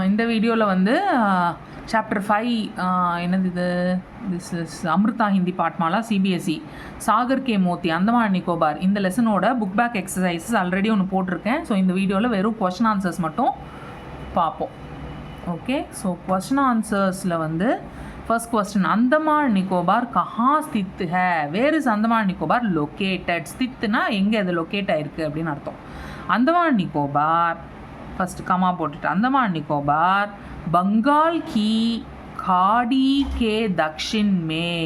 இந்த வீடியோவில் வந்து சாப்டர் 5 என்னது இது this is Amrita Hindi Pathmala CBSE Sagar ke Moti Andaman Nicobar இந்த லெசனோட புக் பேக் எக்ஸசைசஸ் ஆல்ரெடி ஒன்று போட்டிருக்கேன். ஸோ இந்த வீடியோவில் வெறும் கொஸ்டின் ஆன்சர்ஸ் மட்டும் பார்ப்போம். ஓகே, ஸோ கொஸ்டின் ஆன்சர்ஸில் வந்து ஃபர்ஸ்ட் கொஸ்டின், அந்தமான் நிக்கோபார் கஹா ஸ்தித் ஹே, where is Andaman Nicobar located. ஸ்தித்னா எங்கே அது லொக்கேட் ஆகிருக்கு அப்படின்னு அர்த்தம். அந்தமான் நிக்கோபார் फर्स्ट कमा पोट अंदमान निकोबार बंगाल की खाड़ी के दक्षिण में,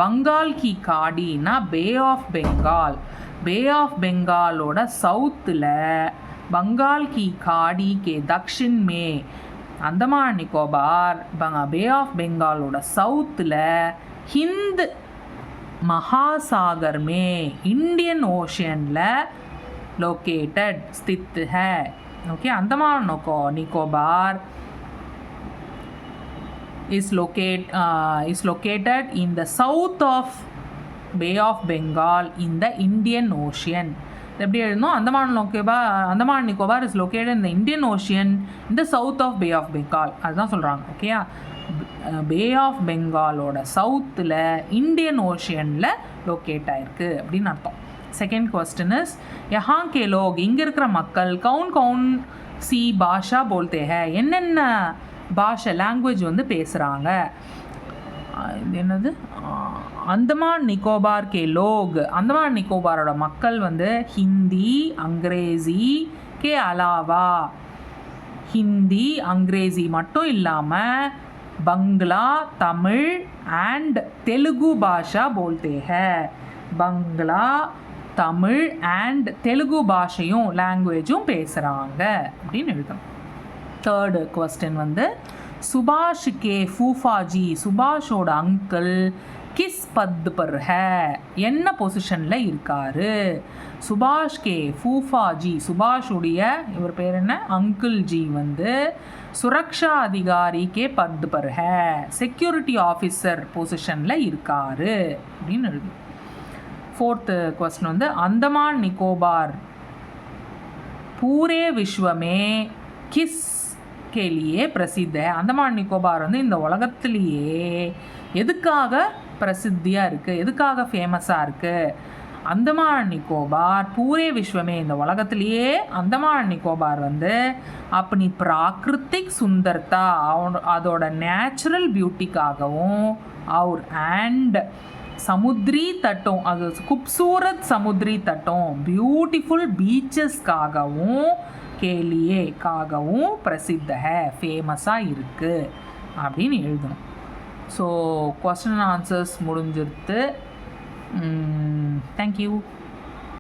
बंगाल की खाड़ी ना बे ऑफ बंगालोட சவுத்தில் बंगाल की खाड़ी के दक्षिण में अंदमान निकोबार बे ऑफ बंगालोட சவுத்தில் हिंद महासागर में इंडियन ओशियनல लोकेटेड स्थित है. Okay, Andaman Nicobar is located in the south of Bay of Bengal in the Indian Ocean. எப்படி எழுதணும்? Andaman Nicobar is located in the Indian Ocean in the south of bay of Bengal, அதுதான் சொல்கிறாங்க. ஓகேயா, பே ஆஃப் பெங்காலோட சவுத்தில் இந்தியன் ஓஷியனில் லொக்கேட் ஆகிருக்கு அப்படின்னு அர்த்தம். सेकेंड क्वेश्चन इज यहाँ के लोग இங்கே இருக்கிற மக்கள் कौन कौन सी भाषा बोलते हैं, என்னென்ன பாஷை லாங்குவேஜ் வந்து பேசுகிறாங்க. இது என்னது? அந்தமான் நிக்கோபார் கே லோக், அந்தமான் நிக்கோபாரோட மக்கள் வந்து ஹிந்தி அங்கிரேசி கே அலாவா, ஹிந்தி அங்கிரேசி மட்டும் இல்லாமல் பங்களா தமிழ் அண்ட் தெலுங்கு பாஷா போல்தே ஹே, பங்களா தமிழ் அண்ட் தெலுங்கு பாஷையும் லாங்குவேஜும் பேசுகிறாங்க அப்படின்னு எழுதணும். தேர்டு கொஸ்டின் வந்து சுபாஷ் கே ஃபூஃபாஜி, சுபாஷோட அங்கிள் கிஸ் பத் பர் ஹே, என்ன பொசிஷனில் இருக்காரு. சுபாஷ் கே ஃபூஃபாஜி, சுபாஷுடைய இவர் பேர் என்ன, அங்கிள் ஜி வந்து சுரக்ஷா அதிகாரி கே பத் பர் ஹே, செக்யூரிட்டி ஆஃபீஸர் பொசிஷனில் இருக்காரு அப்படின்னு எழுதணும். फोर्थ क्वेश्चन வந்து अंदमान निकोबार पूरे विश्व में किस के लिए प्रसिद्ध है. अंदमान निकोबार வந்து இந்த உலகத்திலேயே எதுக்காக பிரசித்தியாக இருக்குது, எதுக்காக ஃபேமஸாக இருக்குது. அந்தமான் நிக்கோபார் பூரே விஸ்வமே, இந்த உலகத்திலேயே அந்தமான் நிக்கோபார் வந்து அப்படி பிராகிருத்திக் சுந்தர்தா அதோட நேச்சுரல் பியூட்டிக்காகவும் அவர் அண்ட் समुद्री तटों, அது खूबसूरत समुद्री तटों ब्यूटीफुल பீச்சஸ்க்காகவும் காகவும் பிரசித்த है, ஃபேமஸாக இருக்குது அப்படின்னு எழுதணும். ஸோ கொஸ்டின் ஆன்சர்ஸ் முடிஞ்சிருத்து. தேங்க்யூ.